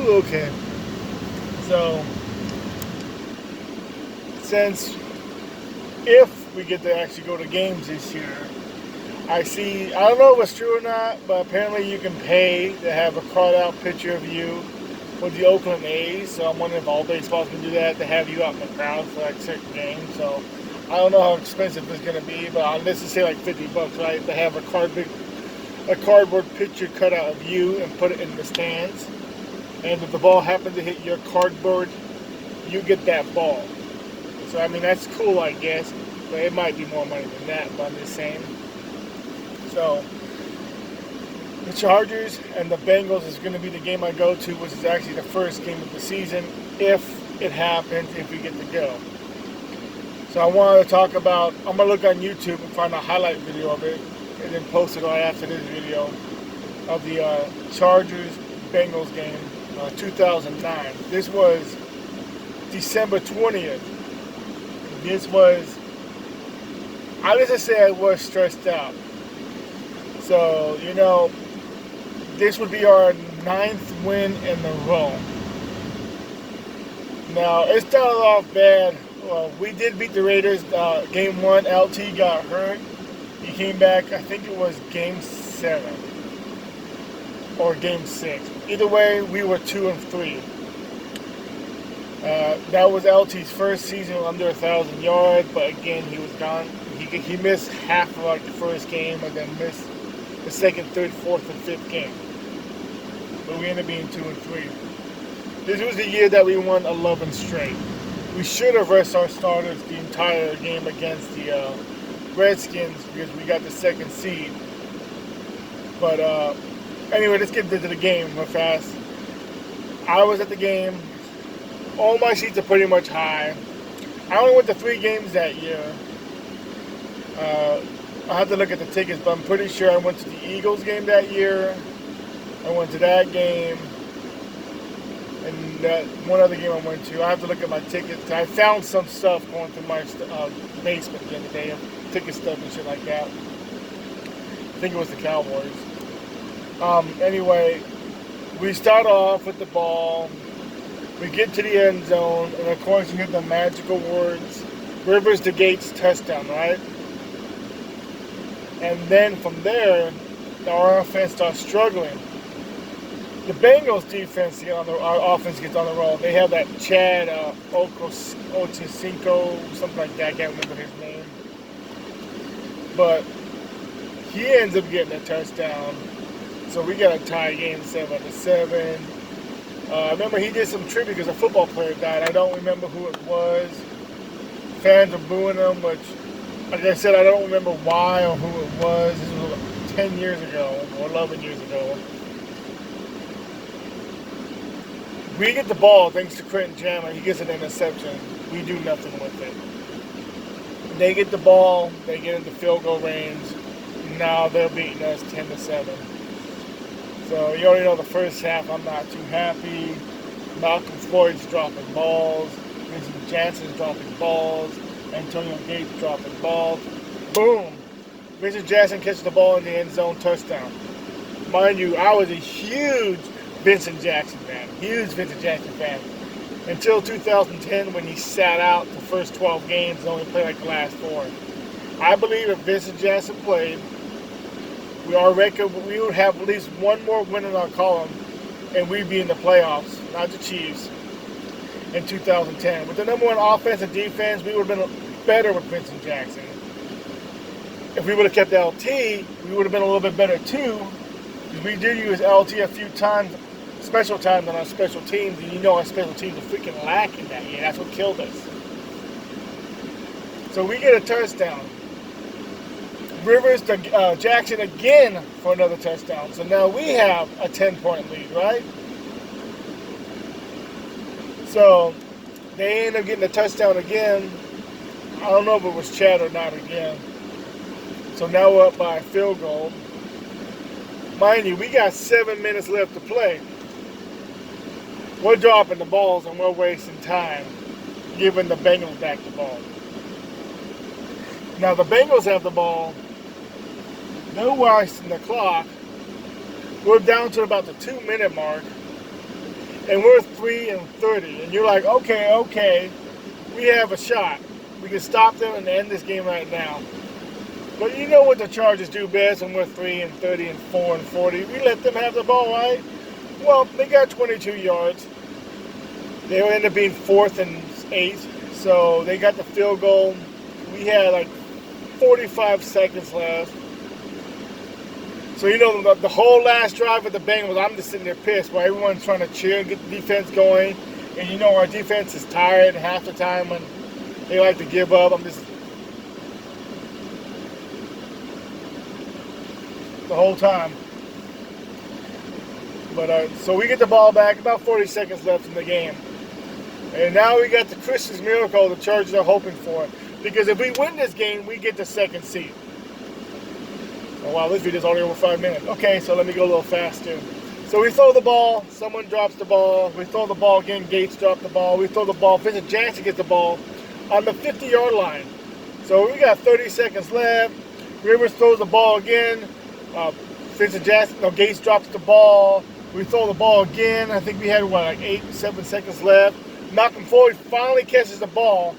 Okay. So, since if we get to actually go to games this year, I don't know if it's true or not, but apparently you can pay to have a card out picture of you with the Oakland A's. So I'm wondering if all baseballs can do that, to have you out in the crowd for like certain games. So I don't know how expensive it's going to be, but let's just say like $50, right? To have a cardboard picture cut out of you and put it in the stands. And if the ball happens to hit your cardboard, you get that ball. So I mean that's cool, I guess, but it might be more money than that. But I'm just saying. So the Chargers and the Bengals is going to be the game I go to, which is actually the first game of the season, if it happens, if we get to go. So I wanted to talk about, I'm going to look on YouTube and find a highlight video of it, and then post it right after this video of the Chargers-Bengals game, 2009. This was December 20th. I just say I was stressed out. So, this would be our 9th win in a row. Now, it started off bad. Well, we did beat the Raiders. Game 1, LT got hurt. He came back, I think it was Game 7 or Game 6. Either way, we were 2-3. That was LT's first season under 1,000 yards, but again, he was gone. He missed half of like the first game and then missed the second, third, fourth, and fifth game. But we ended up being 2-3. This was the year that we won 11 straight. We should have rested our starters the entire game against the Redskins because we got the second seed. But anyway, let's get into the game real fast. I was at the game. All my seats are pretty much high. I only went to 3 games that year. I have to look at the tickets, but I'm pretty sure I went to the Eagles game that year. I went to that game. And that one other game I went to. I have to look at my tickets. I found some stuff going through my basement the other day. Ticket stuff and shit like that. I think it was the Cowboys. Anyway, we start off with the ball. We get to the end zone. And of course, you hear the magical words, Rivers to Gates touchdown, right? And then from there, our offense starts struggling. The Bengals defense, our offense gets on the roll. They have that Chad Ochocinco, something like that. I can't remember his name. But he ends up getting a touchdown. So we got a tie game 7-7. I remember he did some tribute because a football player died. I don't remember who it was. Fans are booing him, which, like I said, I don't remember why or who it was. This was 10 years ago or 11 years ago. We get the ball thanks to Quentin Jammer. He gets an interception. We do nothing with it. They get the ball. They get into field goal range. Now they're beating us 10-7. So you already know the first half. I'm not too happy. Malcolm Floyd's dropping balls. Vincent Jackson's dropping balls. Antonio Gates dropping balls. Boom! Vincent Jackson catches the ball in the end zone, touchdown. Mind you, I was a huge Vincent Jackson fan. Huge Vincent Jackson fan. Until 2010 when he sat out the first 12 games and only played like the last 4. I believe if Vincent Jackson played, our record, we would have at least one more win in our column and we'd be in the playoffs, not the Chiefs, in 2010. With the number 1 offense and defense, we would have been better with Vincent Jackson. If we would have kept LT, we would have been a little bit better too, because we did use LT a few times, special times on our special teams, and our special teams were freaking lacking that year. That's what killed us. So we get a touchdown. Rivers to Jackson again for another touchdown. So now we have a 10-point lead, right? So they end up getting a touchdown again. I don't know if it was Chad or not again. So now we're up by a field goal. Mind you, we got 7 minutes left to play. We're dropping the balls and we're wasting time giving the Bengals back the ball. Now the Bengals have the ball. They're wasting the clock. We're down to about the 2-minute mark. and we're 3-30, and you're like, okay, we have a shot. We can stop them and end this game right now. But you know what the Chargers do best when we're 3-30 and 4-40? We let them have the ball, right? Well, they got 22 yards. They will end up being 4th and 8, so they got the field goal. We had like 45 seconds left. So, you know, the whole last drive of the Bengals, I'm just sitting there pissed while everyone's trying to cheer and get the defense going. And you know our defense is tired half the time when they like to give up. I'm just... the whole time. But so we get the ball back, about 40 seconds left in the game. And now we got the Christmas miracle the Chargers are hoping for. Because if we win this game, we get the 2nd seed. Oh, wow, this video's already over 5 minutes. Okay, so let me go a little faster. So we throw the ball, someone drops the ball. We throw the ball again, Gates dropped the ball. We throw the ball, Vincent Jackson gets the ball on the 50-yard line. So we got 30 seconds left. Rivers throws the ball again. Vincent Jackson, no, Gates drops the ball. We throw the ball again. I think we had, like 8-7 seconds left. Malcolm Floyd finally catches the ball,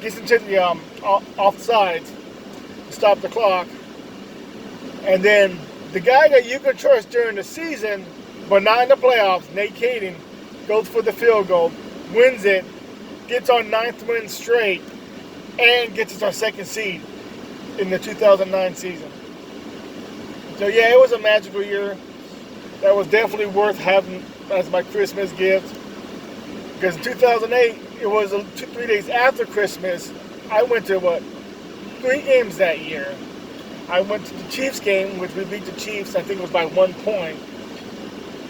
gets into the offsides to stop the clock. And then the guy that you can trust during the season, but not in the playoffs, Nate Kading, goes for the field goal, wins it, gets our 9th win straight, and gets us our 2nd seed in the 2009 season. So yeah, it was a magical year. That was definitely worth having as my Christmas gift. Because in 2008, it was 3 days after Christmas. I went to 3 games that year. I went to the Chiefs game, which we beat the Chiefs. I think it was by 1 point.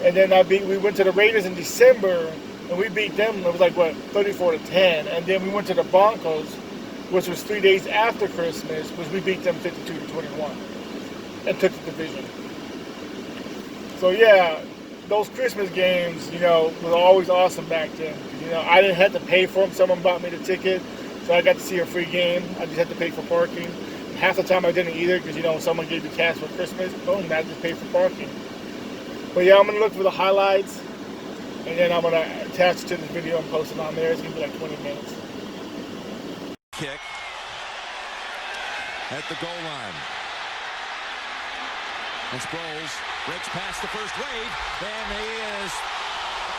And then we went to the Raiders in December, and we beat them. It was like 34-10. And then we went to the Broncos, which was 3 days after Christmas, which we beat them 52-21, and took the division. So yeah, those Christmas games, you know, were always awesome back then. You know, I didn't have to pay for them. Someone bought me the ticket, so I got to see a free game. I just had to pay for parking. Half the time I didn't either, because, you know, someone gave me cash for Christmas. Boom, I just paid for parking. But yeah, I'm going to look for the highlights, and then I'm going to attach it to this video and post it on there. It's going to be like 20 minutes. Kick at the goal line. And Sproles breaks past the first wave, and he is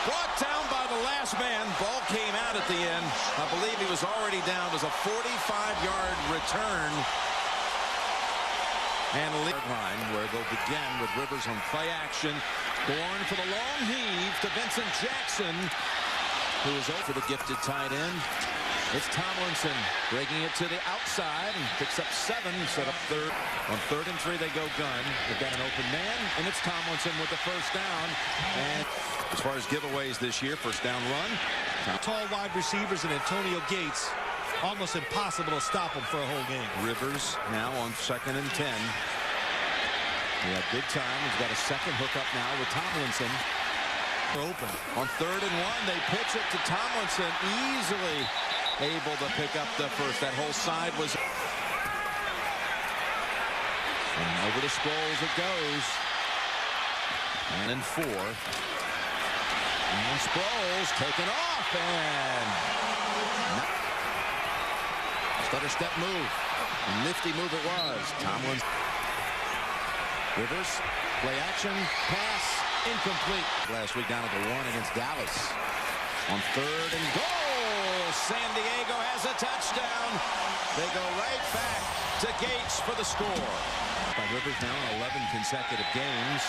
brought down by the last man. Ball came out at the end. I believe he was already down. It was a 45-yard return. And line where they'll begin with Rivers on play action. Bourne for the long heave to Vincent Jackson, who is over the gifted tight end. It's Tomlinson breaking it to the outside and picks up 7, set up 3rd. On 3rd and 3, they go gun. They've got an open man, and it's Tomlinson with the first down. And as far as giveaways this year, first down run. Tall wide receivers and Antonio Gates. Almost impossible to stop him for a whole game. Rivers now on 2nd and 10. He had good time. He's got a second hookup now with Tomlinson. Open. On 3rd and 1, they pitch it to Tomlinson. Easily able to pick up the first. That whole side was... And over to Sproles it goes. And in 4. And Sproles taken off. And... stutter step move. A nifty move it was. Tomlin. Rivers. Play action. Pass. Incomplete. Last week down at the 1 against Dallas. On 3rd and goal. San Diego has a touchdown. They go right back to Gates for the score. By Rivers now in 11 consecutive games.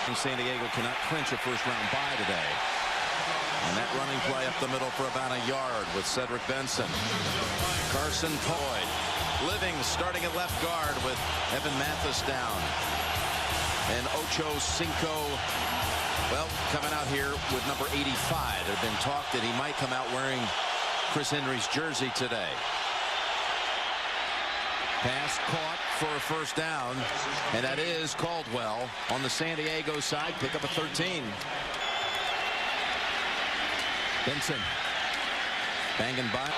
And San Diego cannot clinch a first-round bye today. And that running play up the middle for about a yard with Cedric Benson. Carson Toyd. Living starting at left guard with Evan Mathis down. And Ocho Cinco, well, coming out here with number 85. There had been talk that he might come out wearing Chris Henry's jersey today. Pass caught for a first down, and that is Caldwell on the San Diego side. Pick up a 13. Benson banging by.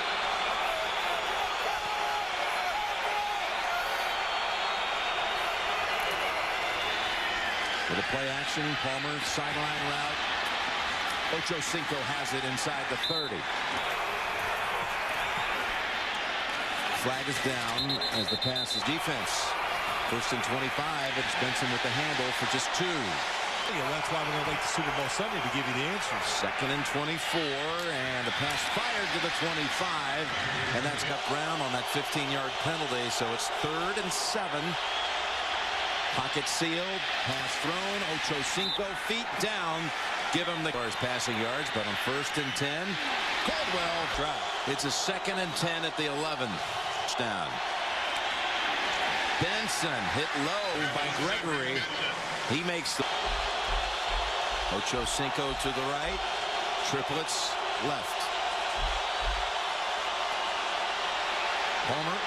With a play action, Palmer sideline route Ocho Cinco has it inside the 30. Flag is down as the pass is defense. First and 25. It's Benson with the handle for just 2. Yeah, that's why we're going to wait to Super Bowl Sunday to give you the answers. Second and 24, and the pass fired to the 25, and that's got Brown on that 15-yard penalty, so it's 3rd and 7. Pocket sealed, pass thrown, Ocho Cinco, feet down, give him the passing yards, but on 1st and 10, Caldwell drop. It's a 2nd and 10 at the 11. Down. Benson hit low by Gregory. He makes the Ocho Cinco to the right. Triplets left. Palmer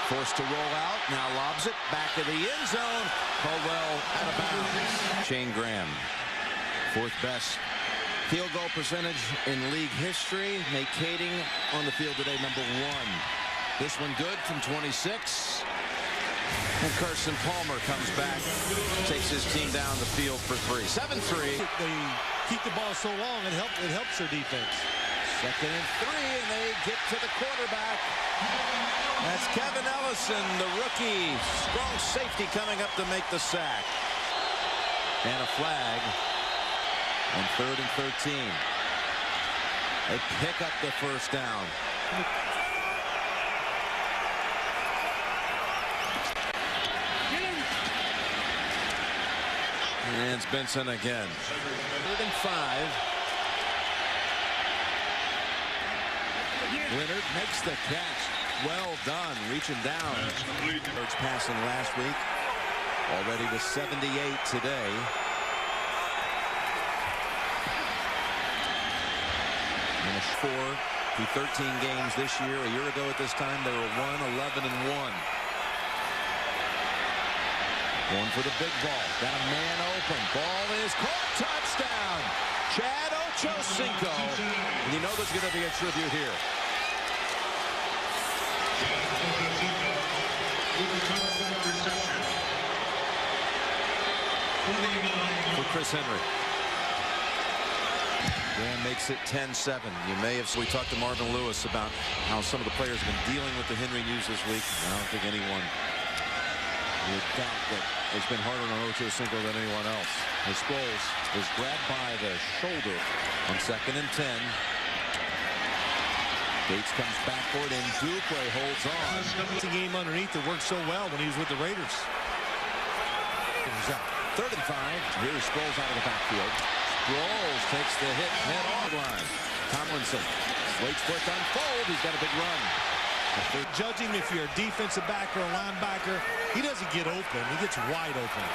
forced to roll out. Now lobs it back to the end zone. Caldwell out of bounds. Shane Graham, 4th best field goal percentage in league history. Nate Kading on the field today, number 1. This one good from 26. And Carson Palmer comes back, takes his team down the field for 3. 7-3. They keep the ball so long, it helps their defense. 2nd and 3, and they get to the quarterback. That's Kevin Ellison, the rookie. Strong safety coming up to make the sack. And a flag on 3rd and 13. They pick up the first down. And it's Benson again. 3rd and 5. Leonard makes the catch. Well done, reaching down. Birds passing last week. Already to 78 today. And 4 through 13 games this year. A year ago at this time, they were 1-11-1. Going for the big ball. Got a man open. Ball is caught. Touchdown. Chad Ocho Cinco. And you know there's going to be a tribute here. For Chris Henry. Graham makes it 10-7. You may have. We talked to Marvin Lewis about how some of the players have been dealing with the Henry news this week. I don't think anyone would doubt that it's been harder on Ocho Cinco than anyone else. As Sproles was grabbed by the shoulder on 2nd and 10. Gates comes back for it, and Duque holds on. It's a game underneath that worked so well when he was with the Raiders. 3rd and 5. Here's Sproles out of the backfield. Sproles takes the hit head on the line. Tomlinson waits for it to unfold. He's got a big run. Judge him if you're a defensive back or a linebacker. He doesn't get open. He gets wide open.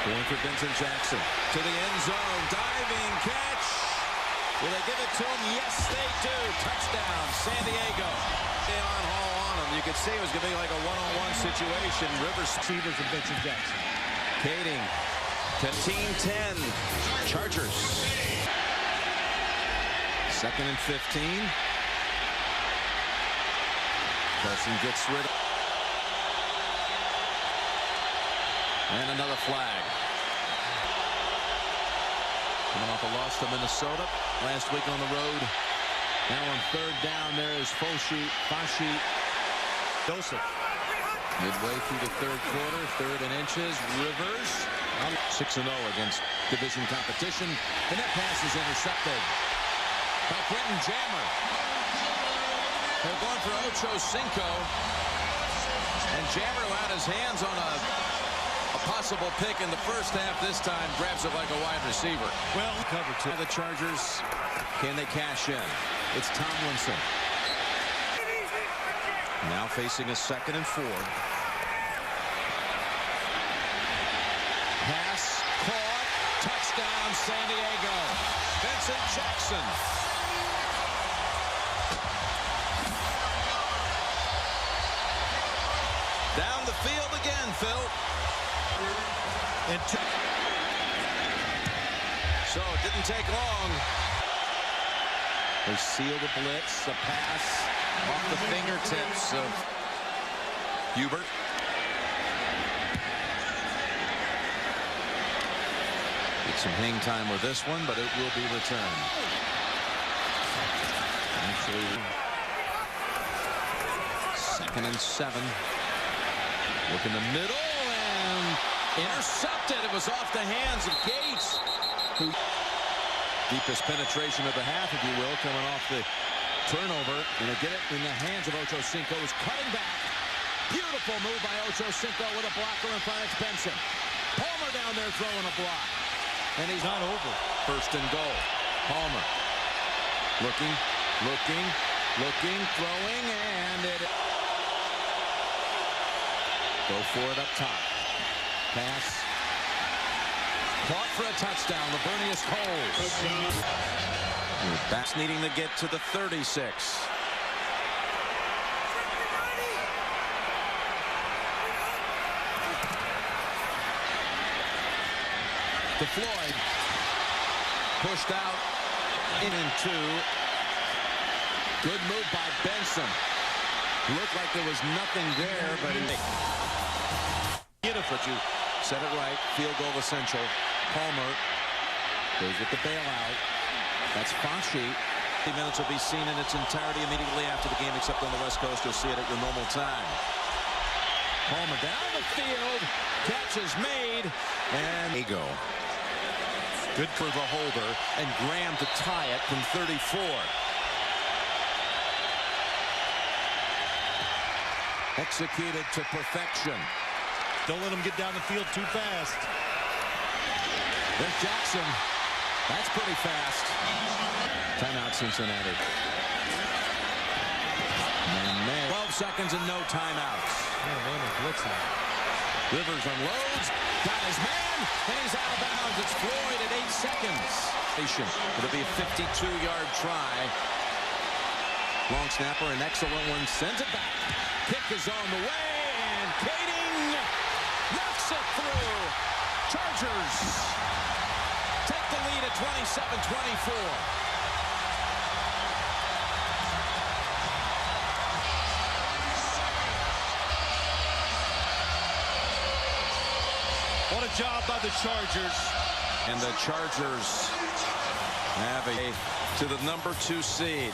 Going for Benson Jackson to the end zone. Diving catch. Will they give it to him? Yes, they do. Touchdown, San Diego. On Hall on him. You could see it was going to be like a one-on-one situation. Rivers, Receivers and Benson Jackson. Kading to team 10. Chargers. 2nd and 15. Carson gets rid of. And another flag. Coming off a loss to Minnesota last week on the road. Now on 3rd down, there is Fashi. Joseph. Midway through the 3rd quarter, 3rd and inches. Rivers 6-0 against division competition. And that pass is intercepted by Quentin Jammer. They're going for Ocho Cinco. And Jammer had his hands on a possible pick in the first half. This time grabs it like a wide receiver. Well, covered too. The Chargers, can they cash in? It's Tomlinson. Now facing a 2nd and 4. Pass caught. Touchdown, San Diego. Benson Jackson. Down the field again, Phil. And so it didn't take long. They seal the blitz, a pass off the fingertips of Hubert. Get some hang time with this one, but it will be returned. Actually, 2nd and 7. Look in the middle and intercepted. It was off the hands of Gates. Deepest penetration of the half, if you will, coming off the turnover. And to get it in the hands of Ocho Cinco, is cutting back. Beautiful move by Ocho Cinco with a blocker in front. It's Benson. Palmer down there throwing a block. And he's not over. 1st and goal. Palmer. Looking, throwing, and it... Go for it up top. Pass. Caught for a touchdown. Lavernius Coles. Backs needing to get to the 36. To Floyd. Pushed out. In and 2. Good move by Benson. Looked like there was nothing there, but but you said it right. Field goal essential. Palmer goes with the bailout. That's Fasci. 50 minutes will be seen in its entirety immediately after the game, except on the West Coast. You'll see it at your normal time. Palmer down the field. Catch is made. And Ego. Good for the holder. And Graham to tie it from 34. Executed to perfection. Don't let him get down the field too fast. There's Jackson. That's pretty fast. Timeout, Cincinnati. Man. 12 seconds and no timeouts. Rivers unloads. Got his man. And he's out of bounds. It's Floyd at 8 seconds. It'll be a 52-yard try. Long snapper, an excellent one. Sends it back. Kick is on the way. And Kading knocks it through. Chargers take the lead at 27-24. What a job by the Chargers. And the Chargers have to the number 2 seed.